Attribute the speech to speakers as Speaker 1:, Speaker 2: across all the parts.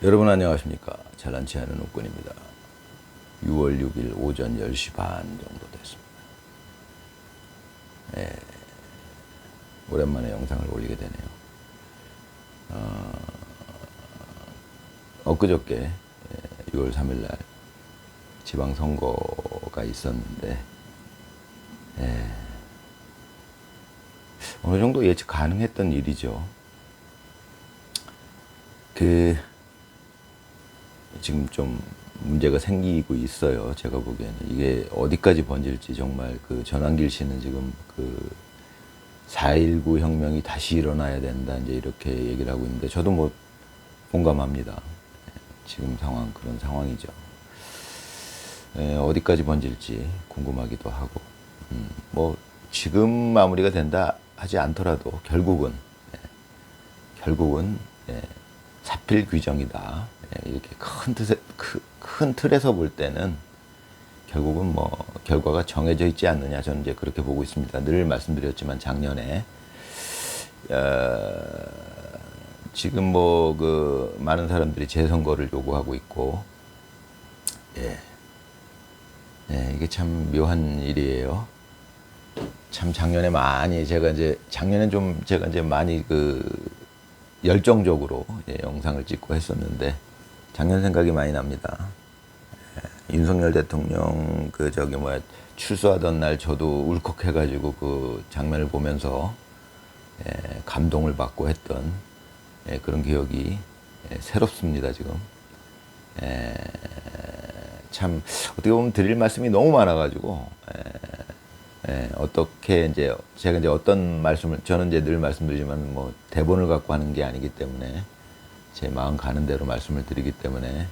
Speaker 1: 여러분 안녕하십니까. 잘난치 않은 옥군입니다. 6월 6일 오전 10시 반 정도 됐습니다. 오랜만에 영상을 올리게 되네요. 엊그저께 6월 3일 날 지방선거가 있었는데 어느 정도 예측 가능했던 일이죠. 지금 좀 문제가 생기고 있어요. 제가 보기에는 이게 어디까지 번질지 정말 전환길 씨는 지금 4.19 혁명이 다시 일어나야 된다 이제 이렇게 얘기를 하고 있는데 저도 뭐 공감합니다. 지금 상황 그런 상황이죠. 어디까지 번질지 궁금하기도 하고 뭐 지금 마무리가 된다 하지 않더라도 결국은 사필 규정이다. 이렇게 큰 틀에서 볼 때는 결국은 뭐 결과가 정해져 있지 않느냐 저는 이제 그렇게 보고 있습니다. 늘 말씀드렸지만 작년에 지금 뭐 많은 사람들이 재선거를 요구하고 있고 이게 참 묘한 일이에요. 참 작년에 많이 제가 이제 많이 열정적으로 영상을 찍고 했었는데 작년 생각이 많이 납니다. 윤석열 대통령 출소하던 날 저도 울컥해가지고 그 장면을 보면서 감동을 받고 했던 그런 기억이 새롭습니다 지금. 참 어떻게 보면 드릴 말씀이 너무 많아가지고 어떻게 제가 어떤 말씀을 저는 늘 말씀드리지만 뭐 대본을 갖고 하는 게 아니기 때문에 제 마음 가는 대로 말씀을 드리기 때문에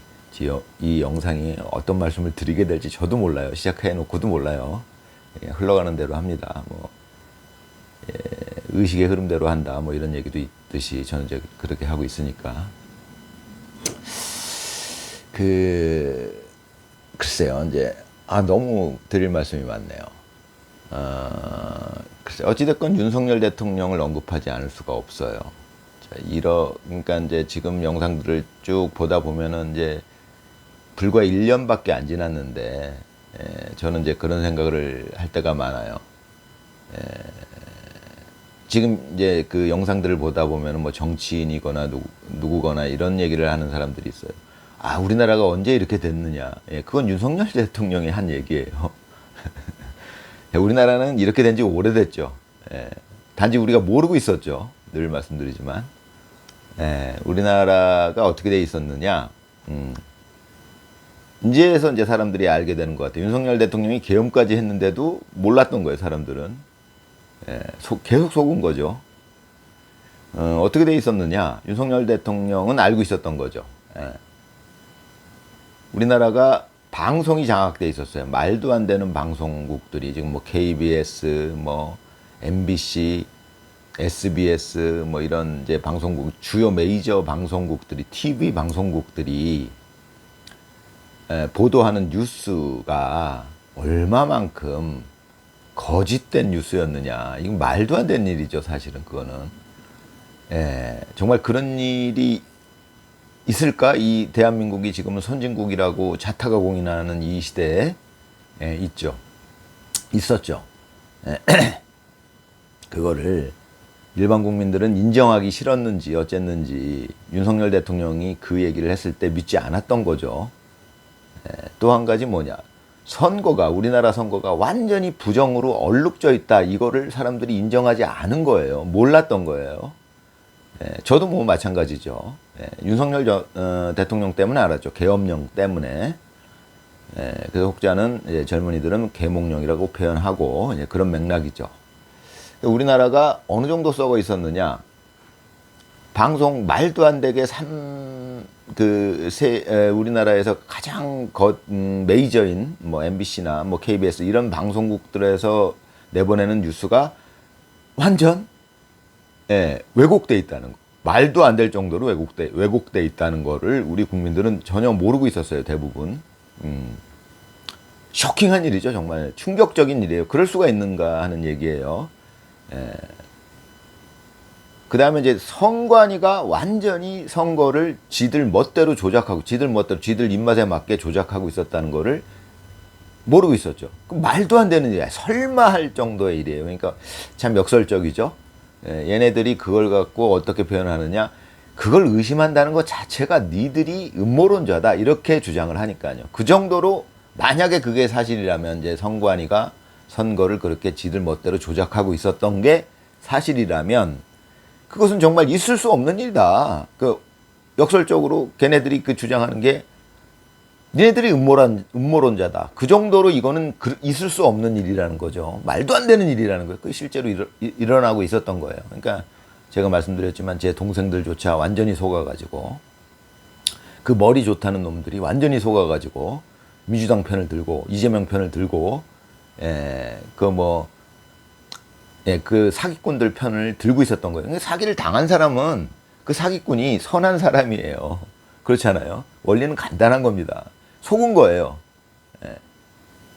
Speaker 1: 이 영상이 어떤 말씀을 드리게 될지 저도 몰라요. 시작해 놓고도 몰라요. 그냥 흘러가는 대로 합니다. 뭐 의식의 흐름대로 한다. 뭐 이런 얘기도 있듯이 저는 이제 그렇게 하고 있으니까 글쎄요. 너무 드릴 말씀이 많네요. 글쎄 어찌됐건 윤석열 대통령을 언급하지 않을 수가 없어요. 그러니까 이제 지금 영상들을 쭉 보다 보면은 이제 불과 1년밖에 안 지났는데 저는 이제 그런 생각을 할 때가 많아요. 지금 이제 그 영상들을 보다 보면은 뭐 정치인이거나 누구거나 이런 얘기를 하는 사람들이 있어요. 아, 우리나라가 언제 이렇게 됐느냐. 그건 윤석열 대통령이 한 얘기예요. 우리나라는 이렇게 된 지 오래됐죠. 단지 우리가 모르고 있었죠. 늘 말씀드리지만. 우리나라가 어떻게 돼 있었느냐. 이제서 이제 사람들이 알게 되는 것 같아요. 윤석열 대통령이 계엄까지 했는데도 몰랐던 거예요, 사람들은. 계속 속은 거죠. 어떻게 돼 있었느냐. 윤석열 대통령은 알고 있었던 거죠. 우리나라가 방송이 장악돼 있었어요. 말도 안 되는 방송국들이 지금 뭐 KBS, 뭐 MBC, SBS 뭐 이런 이제 방송국 주요 메이저 방송국들이 TV 방송국들이 보도하는 뉴스가 얼마만큼 거짓된 뉴스였느냐. 이건 말도 안 되는 일이죠, 사실은 그거는. 정말 그런 일이 있을까? 이 대한민국이 지금은 선진국이라고 자타가 공인하는 이 시대에 있었죠. 그거를 일반 국민들은 인정하기 싫었는지 어쨌는지 윤석열 대통령이 그 얘기를 했을 때 믿지 않았던 거죠. 또 한 가지 뭐냐. 우리나라 선거가 완전히 부정으로 얼룩져 있다. 이거를 사람들이 인정하지 않은 거예요. 몰랐던 거예요. 저도 뭐 마찬가지죠. 윤석열 대통령 때문에 알았죠. 계엄령 때문에. 그래서 혹자는 젊은이들은 계몽령이라고 표현하고 그런 맥락이죠. 우리나라가 어느 정도 썩어 있었느냐. 방송 말도 안 되게 우리나라에서 가장 메이저인 뭐 MBC나 뭐 KBS 이런 방송국들에서 내보내는 뉴스가 완전 왜곡돼 있다는 거. 말도 안 될 정도로 왜곡돼 있다는 거를 우리 국민들은 전혀 모르고 있었어요. 대부분. 쇼킹한 일이죠. 정말 충격적인 일이에요. 그럴 수가 있는가 하는 얘기예요. 그 다음에 이제 선관위가 완전히 선거를 지들 멋대로 조작하고, 지들 멋대로, 지들 입맛에 맞게 조작하고 있었다는 거를 모르고 있었죠. 말도 안 되는 일이야. 설마 할 정도의 일이에요. 그러니까 참 역설적이죠. 얘네들이 그걸 갖고 어떻게 표현하느냐. 그걸 의심한다는 것 자체가 니들이 음모론자다. 이렇게 주장을 하니까요. 그 정도로 만약에 그게 사실이라면 이제 선관위가 선거를 그렇게 지들 멋대로 조작하고 있었던 게 사실이라면 그것은 정말 있을 수 없는 일이다. 그 역설적으로 걔네들이 그 주장하는 게 니네들이 음모론자다. 그 정도로 이거는 있을 수 없는 일이라는 거죠. 말도 안 되는 일이라는 거예요. 그 실제로 일어나고 있었던 거예요. 그러니까 제가 말씀드렸지만 제 동생들조차 완전히 속아가지고 그 머리 좋다는 놈들이 완전히 속아가지고 민주당 편을 들고 이재명 편을 들고 그 사기꾼들 편을 들고 있었던 거예요. 사기를 당한 사람은 그 사기꾼이 선한 사람이에요. 그렇잖아요. 원리는 간단한 겁니다. 속은 거예요.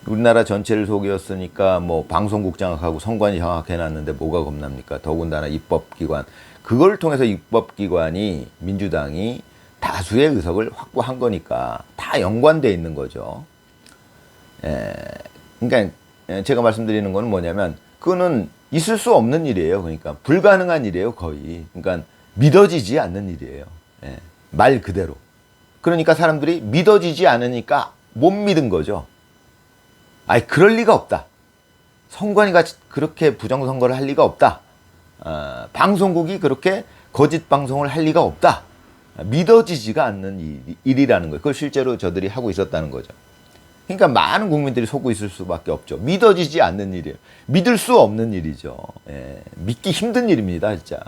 Speaker 1: 우리나라 전체를 속였으니까 뭐 방송국 장악하고 선관위 장악해놨는데 뭐가 겁납니까? 더군다나 입법기관. 그걸 통해서 입법기관이 민주당이 다수의 의석을 확보한 거니까 다 연관돼 있는 거죠. 그러니까 제가 말씀드리는 거는 뭐냐면 그거는 있을 수 없는 일이에요. 그러니까 불가능한 일이에요, 거의. 그러니까 믿어지지 않는 일이에요. 말 그대로. 그러니까 사람들이 믿어지지 않으니까 못 믿은 거죠. 아니, 그럴 리가 없다. 선관위가 그렇게 부정선거를 할 리가 없다. 방송국이 그렇게 거짓 방송을 할 리가 없다. 믿어지지가 않는 일이라는 거예요. 그걸 실제로 저들이 하고 있었다는 거죠. 그러니까 많은 국민들이 속고 있을 수밖에 없죠. 믿어지지 않는 일이에요. 믿을 수 없는 일이죠. 믿기 힘든 일입니다, 진짜.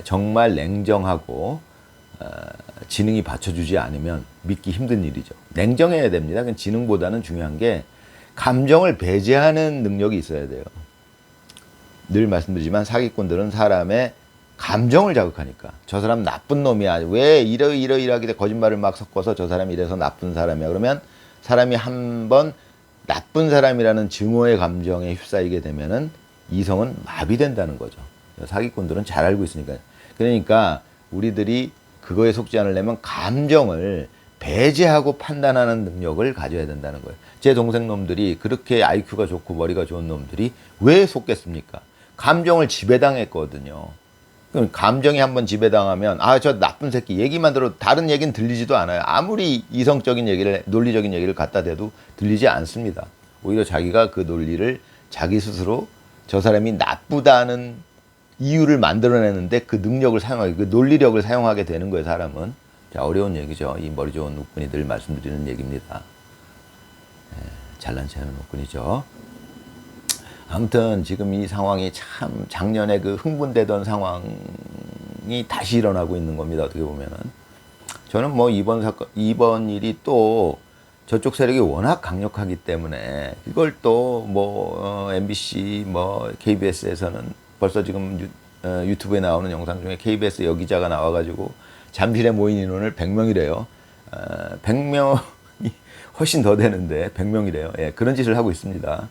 Speaker 1: 정말 냉정하고 지능이 받쳐주지 않으면 믿기 힘든 일이죠. 냉정해야 됩니다. 지능보다는 중요한 게 감정을 배제하는 능력이 있어야 돼요. 늘 말씀드리지만 사기꾼들은 사람의 감정을 자극하니까 저 사람 나쁜 놈이야. 왜 이러이러하게 거짓말을 막 섞어서 저 사람이 이래서 나쁜 사람이야. 그러면 사람이 한번 나쁜 사람이라는 증오의 감정에 휩싸이게 되면은 이성은 마비된다는 거죠. 사기꾼들은 잘 알고 있으니까요. 그러니까 우리들이 그거에 속지 않으려면 감정을 배제하고 판단하는 능력을 가져야 된다는 거예요. 제 동생 놈들이 그렇게 IQ가 좋고 머리가 좋은 놈들이 왜 속겠습니까? 감정을 지배당했거든요. 그럼 감정이 한번 지배당하면 저 나쁜 새끼 얘기만 들어도 다른 얘기는 들리지도 않아요. 아무리 이성적인 얘기를 논리적인 얘기를 갖다 대도 들리지 않습니다. 오히려 자기가 그 논리를 자기 스스로 저 사람이 나쁘다는 이유를 만들어내는데 그 능력을 사용하게, 그 논리력을 사용하게 되는 거예요, 사람은. 자, 어려운 얘기죠. 이 머리 좋은 웃분이 늘 말씀드리는 얘기입니다. 잘난 체하는 웃분이죠. 아무튼 지금 이 상황이 참 작년에 그 흥분되던 상황이 다시 일어나고 있는 겁니다. 어떻게 보면은. 저는 뭐 이번 일이 또 저쪽 세력이 워낙 강력하기 때문에 이걸 또 뭐 MBC 뭐 KBS에서는 벌써 지금 유튜브에 나오는 영상 중에 KBS 여기자가 나와가지고 잠실에 모인 인원을 100명이래요. 100명이 훨씬 더 되는데 100명이래요. 그런 짓을 하고 있습니다.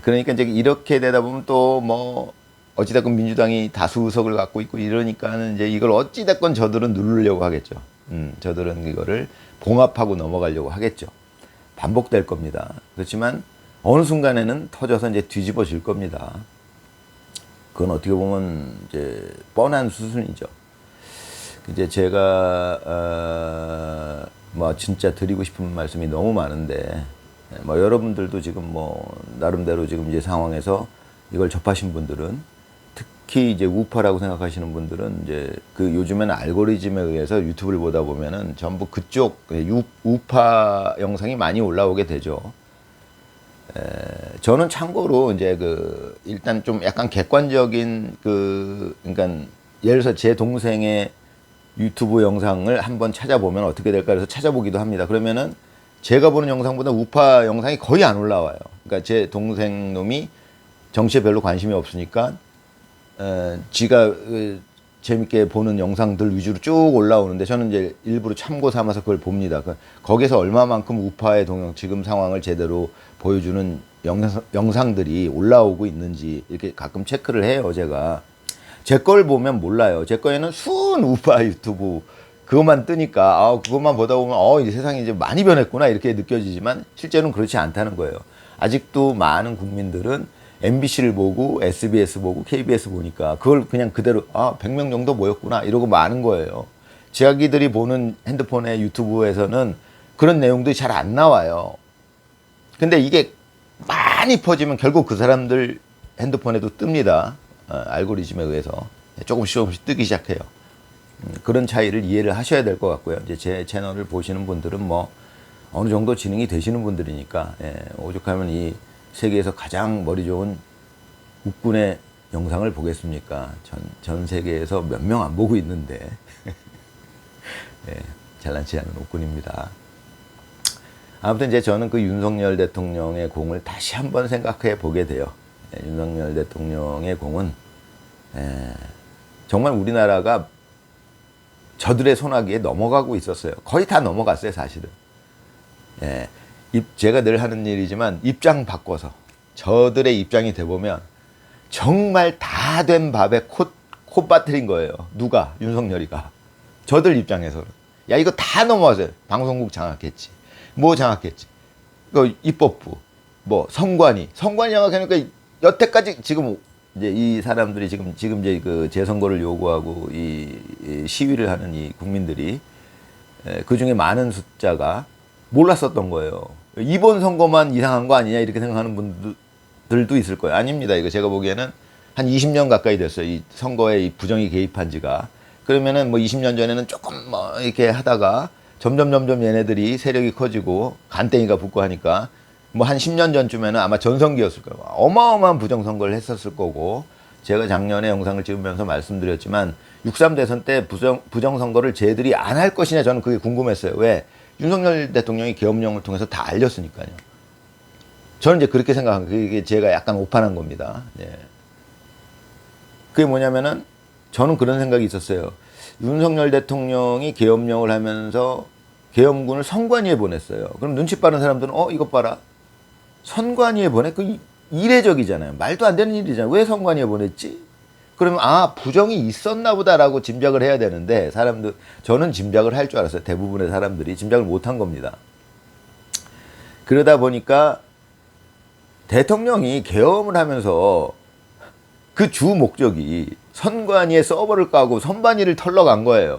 Speaker 1: 그러니까 이제 이렇게 되다 보면 또 뭐 어찌됐건 민주당이 다수 의석을 갖고 있고 이러니까는 이제 이걸 어찌됐건 저들은 누르려고 하겠죠. 저들은 이거를 봉합하고 넘어가려고 하겠죠. 반복될 겁니다. 그렇지만 어느 순간에는 터져서 이제 뒤집어질 겁니다. 그건 어떻게 보면 이제 뻔한 수순이죠. 이제 제가 뭐 진짜 드리고 싶은 말씀이 너무 많은데 뭐 여러분들도 지금 뭐 나름대로 지금 이제 상황에서 이걸 접하신 분들은 특히 이제 우파라고 생각하시는 분들은 이제 그 요즘에는 알고리즘에 의해서 유튜브를 보다 보면은 전부 그쪽 우파 영상이 많이 올라오게 되죠. 저는 참고로 이제 그 일단 좀 약간 객관적인 그러니까 예를 들어서 제 동생의 유튜브 영상을 한번 찾아보면 어떻게 될까 해서 찾아보기도 합니다. 그러면은 제가 보는 영상보다 우파 영상이 거의 안 올라와요. 그러니까 제 동생 놈이 정치에 별로 관심이 없으니까 지가 재밌게 보는 영상들 위주로 쭉 올라오는데 저는 이제 일부러 참고 삼아서 그걸 봅니다. 거기서 얼마만큼 우파의 지금 상황을 제대로 보여주는 영상들이 올라오고 있는지 이렇게 가끔 체크를 해요, 제가. 제 걸 보면 몰라요. 제 거에는 순 우파 유튜브 그것만 뜨니까 그것만 보다 보면 이 세상이 이제 많이 변했구나 이렇게 느껴지지만 실제로는 그렇지 않다는 거예요. 아직도 많은 국민들은 MBC를 보고 SBS 보고 KBS 보니까 그걸 그냥 그대로 100명 정도 모였구나 이러고 마는 거예요. 자기들이 보는 핸드폰의 유튜브에서는 그런 내용들이 잘 안 나와요. 근데 이게 많이 퍼지면 결국 그 사람들 핸드폰에도 뜹니다. 알고리즘에 의해서 조금씩 뜨기 시작해요. 그런 차이를 이해를 하셔야 될 것 같고요. 이제 제 채널을 보시는 분들은 뭐 어느 정도 지능이 되시는 분들이니까 오죽하면 이 세계에서 가장 머리 좋은 국군의 영상을 보겠습니까? 전 세계에서 몇 명 안 보고 있는데 잘난치 않은 국군입니다. 아무튼 이제 저는 그 윤석열 대통령의 공을 다시 한번 생각해 보게 돼요. 윤석열 대통령의 공은 정말 우리나라가 저들의 손아귀에 넘어가고 있었어요. 거의 다 넘어갔어요, 사실은. 제가 늘 하는 일이지만 입장 바꿔서 저들의 입장이 돼보면 정말 다 된 밥에 콧 빠뜨린 거예요. 누가? 윤석열이가. 저들 입장에서는. 야, 이거 다 넘어왔어요. 방송국 장악했지. 뭐 장악했지. 입법부. 선관위 장악하니까 여태까지 지금 이제 이 사람들이 지금 이제 그 재선거를 요구하고 이 시위를 하는 이 국민들이 그 중에 많은 숫자가 몰랐었던 거예요. 이번 선거만 이상한 거 아니냐 이렇게 생각하는 분들도 있을 거예요. 아닙니다. 이거 제가 보기에는 한 20년 가까이 됐어요. 이 선거에 이 부정이 개입한 지가. 그러면은 20년 전에는 조금 이렇게 하다가 점점 얘네들이 세력이 커지고 간땡이가 붙고 하니까 한 10년 전쯤에는 아마 전성기였을 거예요. 어마어마한 부정선거를 했었을 거고, 제가 작년에 영상을 찍으면서 말씀드렸지만 6.3 대선 때 부정선거를 쟤들이 안 할 것이냐 저는 그게 궁금했어요. 왜? 윤석열 대통령이 계엄령을 통해서 다 알렸으니까요. 저는 이제 그렇게 생각합니다. 그게 제가 약간 오판한 겁니다. 그게 뭐냐면은 저는 그런 생각이 있었어요. 윤석열 대통령이 계엄령을 하면서 계엄군을 선관위에 보냈어요. 그럼 눈치 빠른 사람들은 이것 봐라. 선관위에 보내? 그 이례적이잖아요. 말도 안 되는 일이잖아요. 왜 선관위에 보냈지? 그러면 부정이 있었나 보다라고 짐작을 해야 되는데 저는 짐작을 할 줄 알았어요. 대부분의 사람들이 짐작을 못한 겁니다. 그러다 보니까 대통령이 계엄을 하면서 그 주 목적이 선관위에 서버를 까고 선관위를 털러 간 거예요.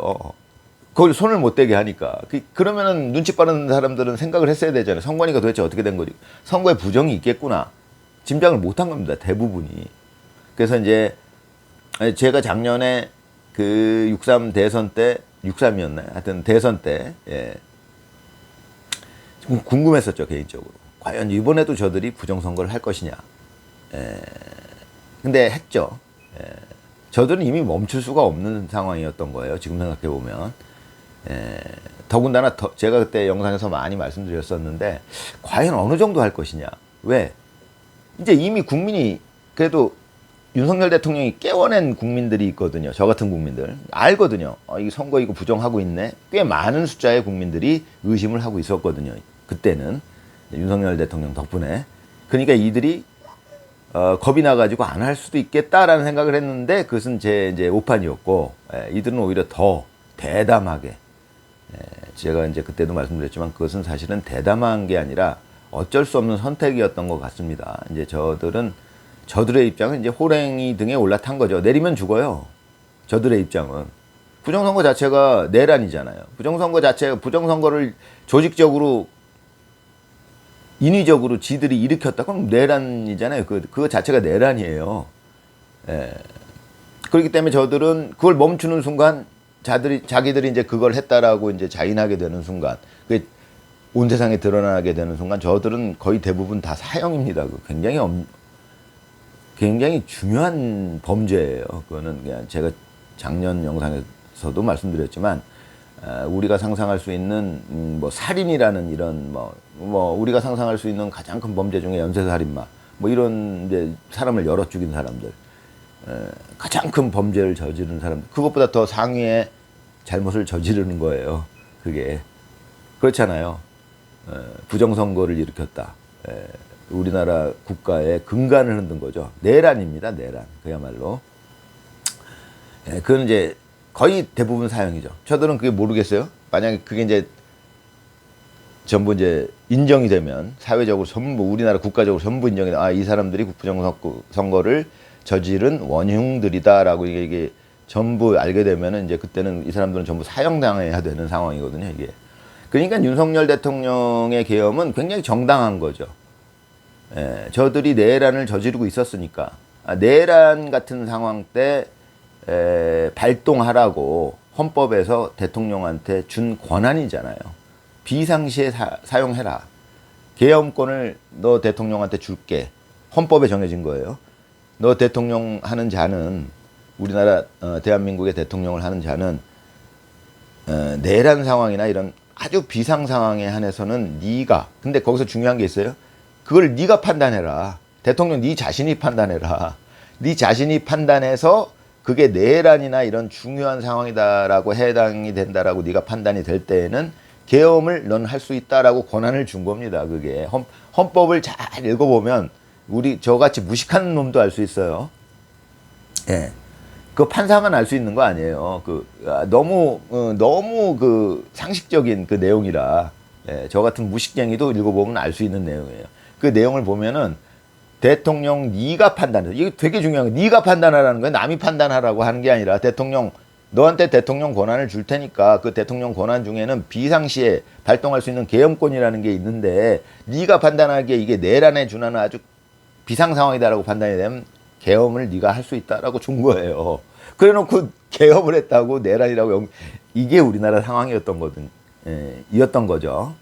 Speaker 1: 거기 손을 못 대게 하니까. 그러면은 눈치 빠른 사람들은 생각을 했어야 되잖아요. 선관위가 도대체 어떻게 된 거지? 선거에 부정이 있겠구나. 짐작을 못한 겁니다. 대부분이. 그래서 이제 제가 작년에 그 6.3 대선 때, 6.3이었나요? 하여튼 대선 때, 좀 궁금했었죠, 개인적으로. 과연 이번에도 저들이 부정선거를 할 것이냐. 근데 했죠. 저들은 이미 멈출 수가 없는 상황이었던 거예요. 지금 생각해보면. 더군다나 제가 그때 영상에서 많이 말씀드렸었는데 과연 어느 정도 할 것이냐. 왜? 이제 이미 국민이 그래도 윤석열 대통령이 깨워낸 국민들이 있거든요. 저 같은 국민들. 알거든요. 이 선거 이거 부정하고 있네. 꽤 많은 숫자의 국민들이 의심을 하고 있었거든요. 그때는. 윤석열 대통령 덕분에. 그러니까 이들이 겁이 나가지고 안 할 수도 있겠다라는 생각을 했는데 그것은 제 이제 오판이었고, 이들은 오히려 더 대담하게, 제가 이제 그때도 말씀드렸지만 그것은 사실은 대담한 게 아니라 어쩔 수 없는 선택이었던 것 같습니다. 이제 저들의 입장은 이제 호랭이 등에 올라탄 거죠. 내리면 죽어요. 저들의 입장은. 부정선거 자체가 내란이잖아요. 부정선거를 조직적으로 인위적으로 지들이 일으켰다. 그럼 내란이잖아요. 그거 자체가 내란이에요. 그렇기 때문에 저들은 그걸 멈추는 순간 자기들이 이제 그걸 했다라고 이제 자인하게 되는 순간, 온 세상에 드러나게 되는 순간 저들은 거의 대부분 다 사형입니다. 굉장히 중요한 범죄예요. 그거는 그냥 제가 작년 영상에서도 말씀드렸지만 우리가 상상할 수 있는 살인이라는 이런 우리가 상상할 수 있는 가장 큰 범죄 중에 연쇄살인마 이런 이제 사람을 여러 죽인 사람들, 가장 큰 범죄를 저지른 사람들, 그것보다 더 상위의 잘못을 저지르는 거예요. 그게 그렇잖아요. 부정선거를 일으켰다. 우리나라 국가의 근간을 흔든 거죠. 내란입니다. 내란. 그야말로. 예, 그건 이제 거의 대부분 사형이죠. 저들은 그게 모르겠어요. 만약에 그게 이제 전부 이제 인정이 되면 사회적으로 전부 우리나라 국가적으로 전부 인정이 돼. 아, 이 사람들이 국부정선거를 저지른 원흉들이다라고 이게 전부 알게 되면은 이제 그때는 이 사람들은 전부 사형당해야 되는 상황이거든요, 이게. 그러니까 윤석열 대통령의 계엄은 굉장히 정당한 거죠. 예, 저들이 내란을 저지르고 있었으니까. 내란 같은 상황 때 발동하라고 헌법에서 대통령한테 준 권한이잖아요. 비상시에 사용해라. 계엄권을 너 대통령한테 줄게. 헌법에 정해진 거예요. 너 대통령 하는 자는 우리나라 대한민국의 대통령을 하는 자는 내란 상황이나 이런 아주 비상 상황에 한해서는 네가 근데 거기서 중요한 게 있어요. 그걸 네가 판단해라. 대통령 네 자신이 판단해라. 네 자신이 판단해서 그게 내란이나 이런 중요한 상황이다라고 해당이 된다라고 네가 판단이 될 때에는 계엄을 넌 할 수 있다라고 권한을 준 겁니다. 그게 헌법을 잘 읽어보면 우리 저같이 무식한 놈도 알 수 있어요. 예. 그 판사만 알 수 있는 거 아니에요. 너무 그 상식적인 그 내용이라 예, 저 같은 무식쟁이도 읽어보면 알 수 있는 내용이에요. 그 내용을 보면은 대통령 네가 판단해. 이게 되게 중요한 거. 네가 판단하라는 거예요. 남이 판단하라고 하는 게 아니라 대통령 너한테 대통령 권한을 줄 테니까 그 대통령 권한 중에는 비상시에 발동할 수 있는 계엄권이라는 게 있는데 네가 판단하기에 이게 내란에 준하는 아주 비상 상황이다라고 판단이 되면 계엄을 네가 할 수 있다라고 준 거예요. 그래놓고 계엄을 했다고 내란이라고 이게 우리나라 상황이었던 거든 이었던 거죠.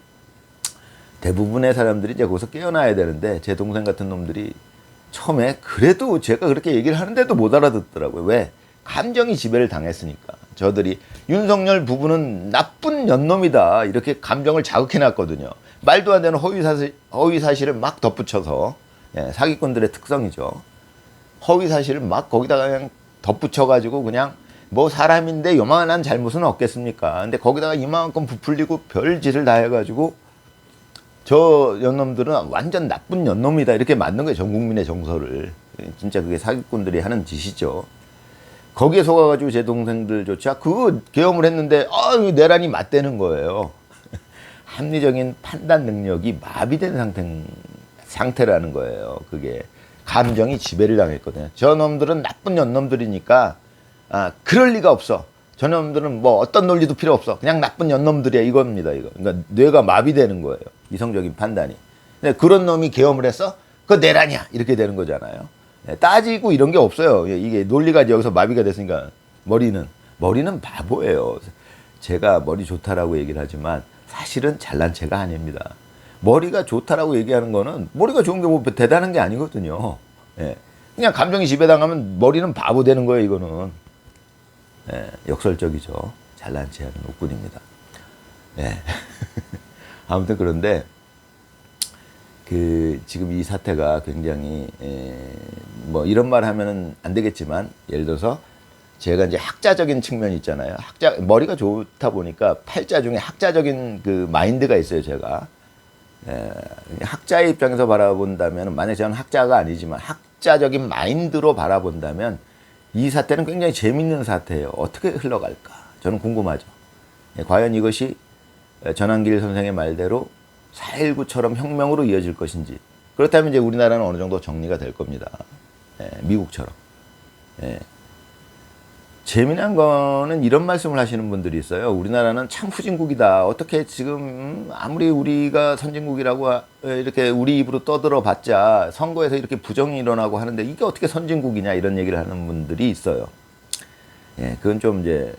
Speaker 1: 대부분의 사람들이 이제 거기서 깨어나야 되는데 제 동생 같은 놈들이 처음에 그래도 제가 그렇게 얘기를 하는데도 못 알아듣더라고요. 왜? 감정이 지배를 당했으니까. 저들이 윤석열 부부는 나쁜 년놈이다 이렇게 감정을 자극해놨거든요. 말도 안 되는 허위 사실을 막 덧붙여서 사기꾼들의 특성이죠. 허위 사실을 막 거기다가 그냥 덧붙여가지고 그냥 뭐 사람인데 요만한 잘못은 없겠습니까? 근데 거기다가 이만큼 부풀리고 별짓을 다 해가지고 저 연놈들은 완전 나쁜 연놈이다 이렇게 만든 거예요. 전 국민의 정서를. 진짜 그게 사기꾼들이 하는 짓이죠. 거기에 속아가지고 제 동생들조차 그거 계엄을 했는데 내란이 맞대는 거예요. 합리적인 판단 능력이 마비된 상태라는 거예요. 그게 감정이 지배를 당했거든요. 저 놈들은 나쁜 연놈들이니까 그럴 리가 없어. 저 놈들은 뭐 어떤 논리도 필요 없어. 그냥 나쁜 연놈들이야 이겁니다. 이거. 그러니까 뇌가 마비되는 거예요. 이성적인 판단이. 근데 그런 놈이 계엄을 했어? 그거 내란이야. 이렇게 되는 거잖아요. 따지고 이런 게 없어요. 이게 논리가 여기서 마비가 됐으니까 머리는 바보예요. 제가 머리 좋다라고 얘기를 하지만 사실은 잘난 체가 아닙니다. 머리가 좋다라고 얘기하는 거는 머리가 좋은 게 뭐 대단한 게 아니거든요. 그냥 감정이 지배당하면 머리는 바보 되는 거예요. 이거는 역설적이죠. 잘난 체하는 옥군입니다. 아무튼 그런데 지금 이 사태가 굉장히 뭐 이런 말 하면은 안 되겠지만 예를 들어서 제가 이제 학자적인 측면이 있잖아요. 머리가 좋다 보니까 팔자 중에 학자적인 그 마인드가 있어요. 제가 학자의 입장에서 바라본다면 만약 저는 학자가 아니지만 학자적인 마인드로 바라본다면 이 사태는 굉장히 재밌는 사태예요. 어떻게 흘러갈까? 저는 궁금하죠. 과연 이것이 전한길 선생의 말대로 4.19처럼 혁명으로 이어질 것인지. 그렇다면 이제 우리나라는 어느 정도 정리가 될 겁니다. 미국처럼. 재미난 거는 이런 말씀을 하시는 분들이 있어요. 우리나라는 참 후진국이다. 어떻게 지금 아무리 우리가 선진국이라고 이렇게 우리 입으로 떠들어봤자 선거에서 이렇게 부정이 일어나고 하는데 이게 어떻게 선진국이냐 이런 얘기를 하는 분들이 있어요. 그건 좀 이제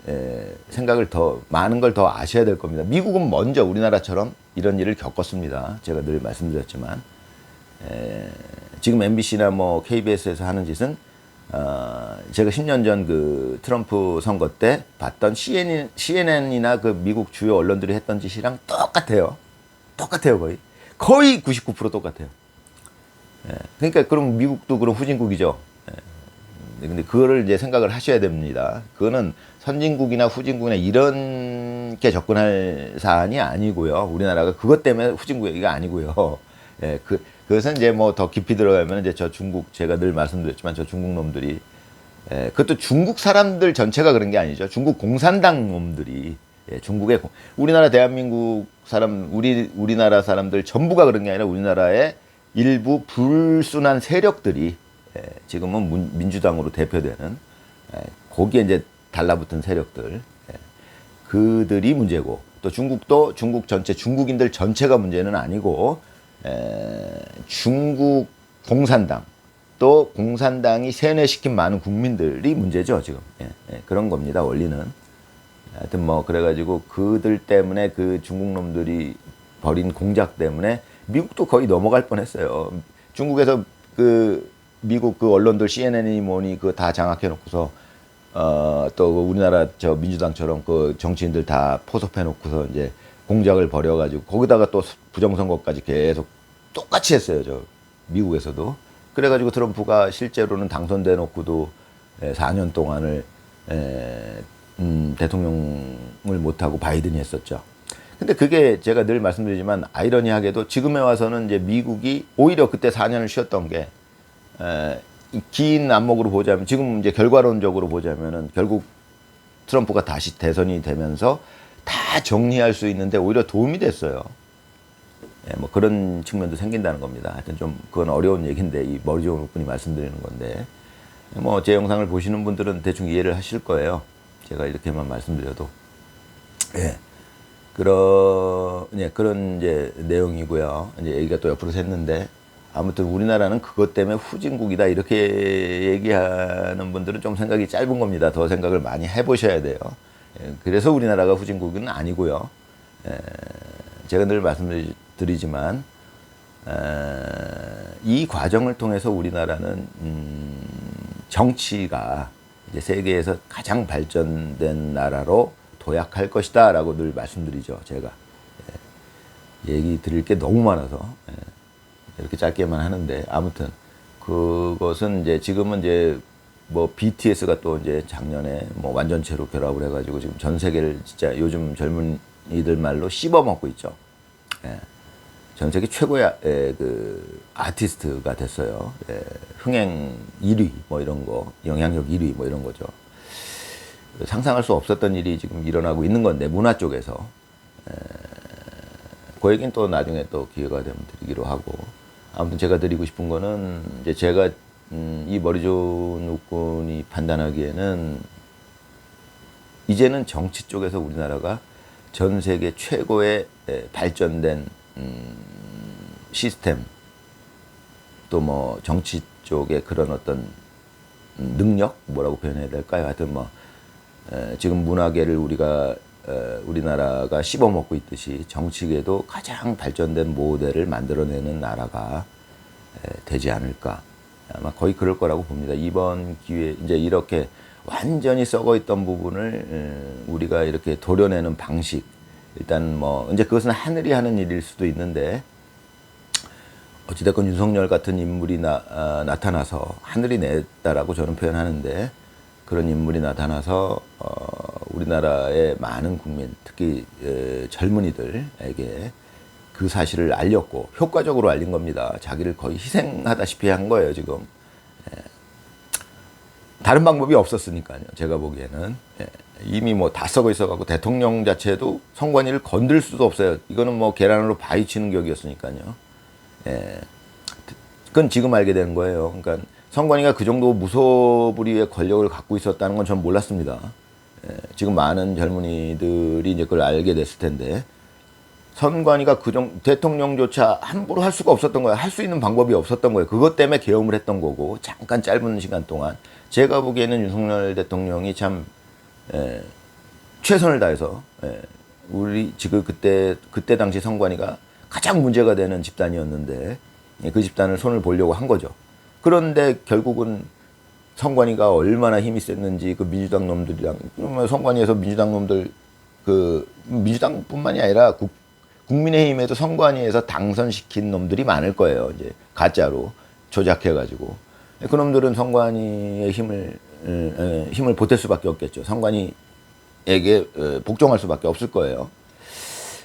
Speaker 1: 생각을 많은 걸 더 아셔야 될 겁니다. 미국은 먼저 우리나라처럼 이런 일을 겪었습니다. 제가 늘 말씀드렸지만 지금 MBC나 뭐 KBS에서 하는 짓은 제가 10년 전 그 트럼프 선거 때 봤던 CNN이나 그 미국 주요 언론들이 했던 짓이랑 똑같아요. 똑같아요, 거의 99% 똑같아요. 그러니까 그럼 미국도 그럼 후진국이죠. 근데 그거를 이제 생각을 하셔야 됩니다. 그거는 선진국이나 후진국이나 이렇게 접근할 사안이 아니고요. 우리나라가 그것 때문에 후진국이 아니고요. 그것은 이제 뭐 더 깊이 들어가면 이제 저 중국, 제가 늘 말씀드렸지만 저 중국 놈들이 그것도 중국 사람들 전체가 그런 게 아니죠. 중국 공산당 놈들이 중국의 우리나라 대한민국 사람 우리나라 사람들 전부가 그런 게 아니라 우리나라의 일부 불순한 세력들이 지금은 민주당으로 대표되는 거기에 이제 달라붙은 세력들 그들이 문제고 또 중국도 중국 전체 중국인들 전체가 문제는 아니고 중국 공산당 또 공산당이 세뇌시킨 많은 국민들이 문제죠 지금 그런 겁니다 원리는. 하여튼 뭐 그래가지고 그들 때문에 그 중국 놈들이 벌인 공작 때문에 미국도 거의 넘어갈 뻔했어요. 중국에서 그 미국 그 언론들 CNN이 뭐니 그 다 장악해 놓고서 또 우리나라 저 민주당처럼 그 정치인들 다 포섭해 놓고서 이제 공작을 벌여가지고 거기다가 또 부정선거까지 계속 똑같이 했어요 저 미국에서도. 그래가지고 트럼프가 실제로는 당선돼 놓고도 4년 동안을 대통령을 못하고 바이든이 했었죠. 근데 그게 제가 늘 말씀드리지만 아이러니하게도 지금에 와서는 이제 미국이 오히려 그때 4년을 쉬었던 게 긴 안목으로 보자면 지금 이제 결과론적으로 보자면은 결국 트럼프가 다시 대선이 되면서 다 정리할 수 있는데 오히려 도움이 됐어요. 뭐 그런 측면도 생긴다는 겁니다. 하여튼 좀 그건 어려운 얘기인데 이 머리 좋은 분이 말씀드리는 건데 뭐 제 영상을 보시는 분들은 대충 이해를 하실 거예요. 제가 이렇게만 말씀드려도 그런 이제 내용이고요. 이제 얘기가 또 옆으로 샜는데 아무튼 우리나라는 그것 때문에 후진국이다 이렇게 얘기하는 분들은 좀 생각이 짧은 겁니다. 더 생각을 많이 해보셔야 돼요. 그래서 우리나라가 후진국은 아니고요. 제가 늘 말씀드리지만 이 과정을 통해서 우리나라는 정치가 이제 세계에서 가장 발전된 나라로 도약할 것이다라고 늘 말씀드리죠. 제가 얘기 드릴 게 너무 많아서 이렇게 짧게만 하는데 아무튼 그것은 이제 지금은 이제 뭐 BTS가 또 이제 작년에 뭐 완전체로 결합을 해가지고 지금 전 세계를 진짜 요즘 젊은이들 말로 씹어먹고 있죠. 전 세계 최고의 그 아티스트가 됐어요. 흥행 1위 뭐 이런 거, 영향력 1위 뭐 이런 거죠. 상상할 수 없었던 일이 지금 일어나고 있는 건데 문화 쪽에서 그 얘기는 또 나중에 또 기회가 되면 드리기로 하고 아무튼 제가 드리고 싶은 거는 이제 제가 이 머리 좋은 육군이 판단하기에는 이제는 정치 쪽에서 우리나라가 전 세계 최고의 발전된 시스템 또 뭐 정치 쪽의 그런 어떤 능력 뭐라고 표현해야 될까요? 하여튼 뭐 지금 문화계를 우리나라가 씹어먹고 있듯이 정치계도 가장 발전된 모델을 만들어내는 나라가 되지 않을까. 아마 거의 그럴 거라고 봅니다. 이번 기회에 이제 이렇게 완전히 썩어 있던 부분을 우리가 이렇게 도려내는 방식. 일단 뭐 이제 그것은 하늘이 하는 일일 수도 있는데 어찌됐건 윤석열 같은 인물이 나타나서 하늘이 냈다라고 저는 표현하는데 그런 인물이 나타나서 우리나라의 많은 국민, 특히 젊은이들에게 그 사실을 알렸고 효과적으로 알린 겁니다. 자기를 거의 희생하다시피 한 거예요, 지금. 다른 방법이 없었으니까요, 제가 보기에는. 이미 뭐 다 썩어 있어갖고 대통령 자체도 선관위를 건들 수도 없어요. 이거는 뭐 계란으로 바위 치는 격이었으니까요. 그건 지금 알게 된 거예요. 그러니까 선관위가 그 정도 무소불위의 권력을 갖고 있었다는 건 전 몰랐습니다. 지금 많은 젊은이들이 이제 그걸 알게 됐을 텐데 선관위가 대통령조차 함부로 할 수가 없었던 거예요. 할 수 있는 방법이 없었던 거예요. 그것 때문에 계엄을 했던 거고 잠깐 짧은 시간 동안 제가 보기에는 윤석열 대통령이 참 최선을 다해서 우리 지금 그때 당시 선관위가 가장 문제가 되는 집단이었는데 그 집단을 손을 보려고 한 거죠. 그런데 결국은 선관위가 얼마나 힘이 셌는지 그 민주당 놈들이랑 선관위에서 민주당 놈들 그 민주당뿐만이 아니라 국민의힘에도 선관위에서 당선시킨 놈들이 많을 거예요. 이제 가짜로 조작해가지고 그 놈들은 선관위의 힘을 보탤 수밖에 없겠죠. 선관위에게 복종할 수밖에 없을 거예요.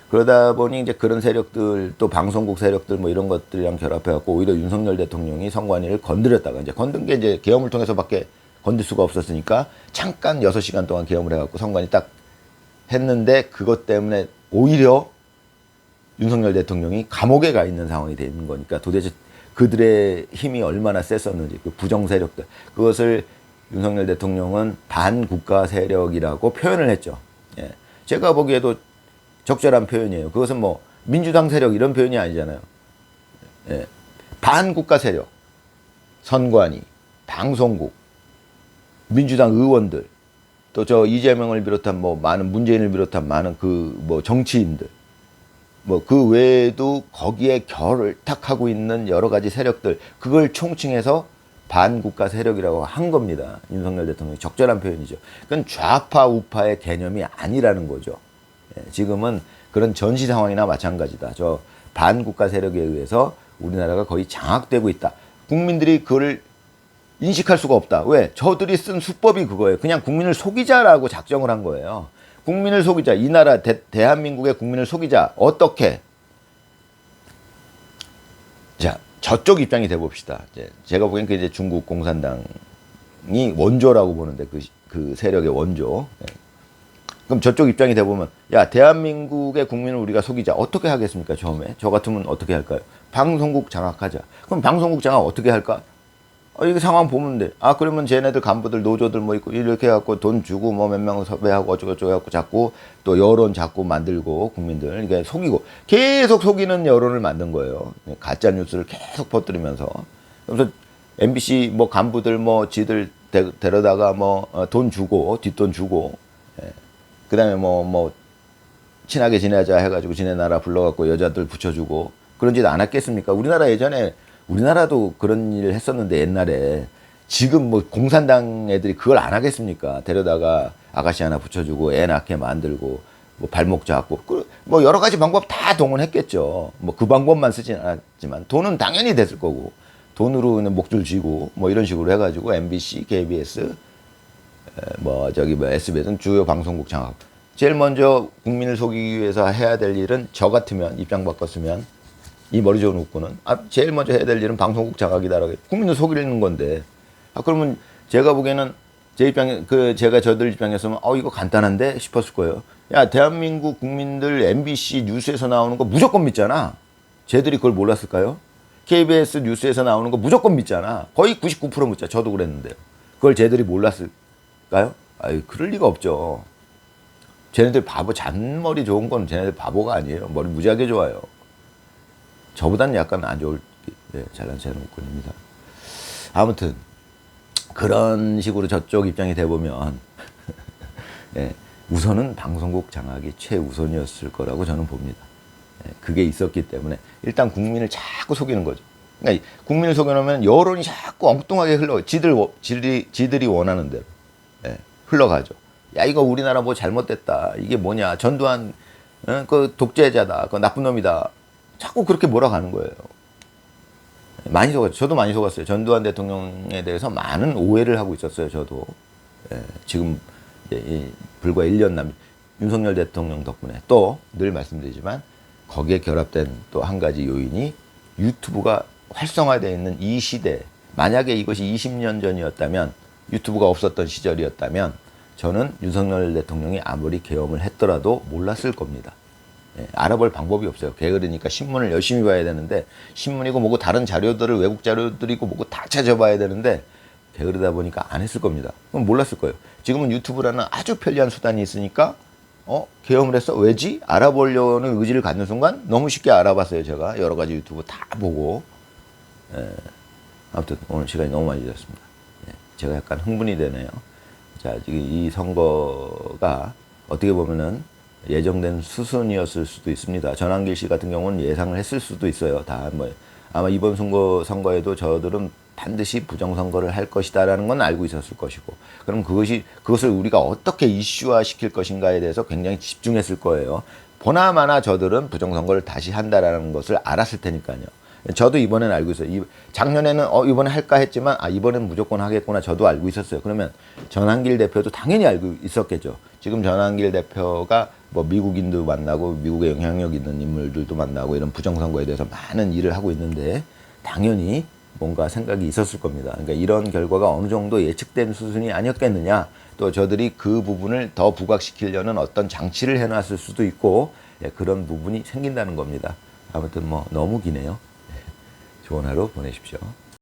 Speaker 1: 그러다 보니 이제 그런 세력들 또 방송국 세력들 뭐 이런 것들이랑 결합해갖고 오히려 윤석열 대통령이 선관위를 건드렸다가 이제 건든 게 이제 계엄을 통해서밖에 건들 수가 없었으니까 잠깐 6시간 동안 계엄을 해갖고 선관위 딱 했는데 그것 때문에 오히려 윤석열 대통령이 감옥에 가 있는 상황이 되는 거니까 도대체 그들의 힘이 얼마나 셌었는지 그 부정 세력들 그것을 윤석열 대통령은 반국가 세력이라고 표현을 했죠. 예. 제가 보기에도 적절한 표현이에요. 그것은 뭐 민주당 세력 이런 표현이 아니잖아요. 예. 반국가 세력, 선관위, 방송국, 민주당 의원들, 또 저 이재명을 비롯한 뭐 많은 문재인을 비롯한 많은 그 뭐 정치인들, 뭐 그 외에도 거기에 결탁하고 있는 여러 가지 세력들, 그걸 총칭해서 반국가 세력이라고 한 겁니다. 윤석열 대통령이 적절한 표현이죠. 그건 좌파 우파의 개념이 아니라는 거죠. 예, 지금은 그런 전시 상황이나 마찬가지다. 저 반국가 세력에 의해서 우리나라가 거의 장악되고 있다. 국민들이 그걸 인식할 수가 없다. 왜? 저들이 쓴 수법이 그거예요. 그냥 국민을 속이자라고 작정을 한 거예요. 국민을 속이자. 이 나라 대한민국의 국민을 속이자. 어떻게? 자, 저쪽 입장이 돼 봅시다. 제가 보기엔 그 이제 중국 공산당이 원조라고 보는데 그 세력의 원조. 그럼 저쪽 입장이 돼 보면 야, 대한민국의 국민을 우리가 속이자. 어떻게 하겠습니까? 처음에. 저 같으면 어떻게 할까요? 방송국 장악하자. 그럼 방송국 장악 어떻게 할까? 이게 상황 보면 돼. 그러면 쟤네들 간부들, 노조들 뭐 있고, 이렇게 해갖고 돈 주고 뭐 몇 명 섭외하고 어쩌고저쩌고 해갖고 자꾸 또 여론 자꾸 만들고 국민들, 이게 속이고, 계속 속이는 여론을 만든 거예요. 가짜 뉴스를 계속 퍼뜨리면서. 그래서 MBC 뭐 간부들 뭐 지들 데려다가 뭐 돈 주고, 뒷돈 주고, 그 다음에 뭐 친하게 지내자 해가지고 지네 나라 불러갖고 여자들 붙여주고, 그런 짓 안 했겠습니까? 우리나라 예전에 우리나라도 그런 일을 했었는데 옛날에 지금 뭐 공산당 애들이 그걸 안 하겠습니까? 데려다가 아가씨 하나 붙여주고 애 낳게 만들고 뭐 발목 잡고 뭐 여러 가지 방법 다 동원했겠죠. 뭐 그 방법만 쓰진 않았지만 돈은 당연히 됐을 거고 돈으로는 목줄 쥐고 뭐 이런 식으로 해가지고 MBC, KBS 뭐 SBS는 주요 방송국 장악. 제일 먼저 국민을 속이기 위해서 해야 될 일은 저 같으면 입장 바꿨으면 이 머리 좋은 웃고는 제일 먼저 해야 될 일은 방송국 장악이다라고 국민을 속이는 건데 그러면 제가 보기에는 제 입장에 제가 저들 입장에서는 이거 간단한데 싶었을 거예요. 야, 대한민국 국민들 MBC 뉴스에서 나오는 거 무조건 믿잖아. 쟤들이 그걸 몰랐을까요? KBS 뉴스에서 나오는 거 무조건 믿잖아. 거의 99% 믿자. 저도 그랬는데요. 그걸 쟤들이 몰랐을까요? 그럴 리가 없죠. 쟤네들 바보, 잔머리 좋은 건 쟤네들 바보가 아니에요. 머리 무지하게 좋아요. 저보다는 약간 안 좋을, 잘난 체는 웃군입니다. 아무튼, 그런 식으로 저쪽 입장이 돼보면, 우선은 방송국 장악이 최우선이었을 거라고 저는 봅니다. 그게 있었기 때문에, 일단 국민을 자꾸 속이는 거죠. 그러니까 국민을 속여놓으면 여론이 자꾸 엉뚱하게 흘러, 지들이 원하는 대로, 흘러가죠. 야, 이거 우리나라 뭐 잘못됐다. 이게 뭐냐. 전두환, 그 독재자다. 그 나쁜 놈이다. 자꾸 그렇게 몰아가는 거예요. 많이 속았죠. 저도 많이 속았어요. 전두환 대통령에 대해서 많은 오해를 하고 있었어요. 저도. 지금 불과 1년 남 윤석열 대통령 덕분에 또 늘 말씀드리지만 거기에 결합된 또 한 가지 요인이 유튜브가 활성화되어 있는 이 시대. 만약에 이것이 20년 전이었다면 유튜브가 없었던 시절이었다면 저는 윤석열 대통령이 아무리 계엄을 했더라도 몰랐을 겁니다. 알아볼 방법이 없어요. 게으르니까 신문을 열심히 봐야 되는데 신문이고 뭐고 다른 자료들을 외국 자료들이고 뭐고 다 찾아봐야 되는데 게으르다 보니까 안 했을 겁니다. 그럼 몰랐을 거예요. 지금은 유튜브라는 아주 편리한 수단이 있으니까 계엄을 했어? 왜지? 알아보려는 의지를 갖는 순간 너무 쉽게 알아봤어요. 제가 여러 가지 유튜브 다 보고 아무튼 오늘 시간이 너무 많이 들었습니다. 제가 약간 흥분이 되네요. 자, 지금 이 선거가 어떻게 보면은 예정된 수순이었을 수도 있습니다. 전환길 씨 같은 경우는 예상을 했을 수도 있어요. 아마 이번 선거에도 저들은 반드시 부정선거를 할 것이다라는 건 알고 있었을 것이고, 그럼 그것을 우리가 어떻게 이슈화 시킬 것인가에 대해서 굉장히 집중했을 거예요. 보나마나 저들은 부정선거를 다시 한다라는 것을 알았을 테니까요. 저도 이번엔 알고 있어요. 작년에는 이번에 할까 했지만 이번엔 무조건 하겠구나. 저도 알고 있었어요. 그러면 전환길 대표도 당연히 알고 있었겠죠. 지금 전환길 대표가 뭐 미국인도 만나고 미국에 영향력 있는 인물들도 만나고 이런 부정선거에 대해서 많은 일을 하고 있는데 당연히 뭔가 생각이 있었을 겁니다. 그러니까 이런 결과가 어느 정도 예측된 수준이 아니었겠느냐. 또 저들이 그 부분을 더 부각시키려는 어떤 장치를 해놨을 수도 있고, 예, 그런 부분이 생긴다는 겁니다. 아무튼 뭐 너무 기네요. 예, 좋은 하루 보내십시오.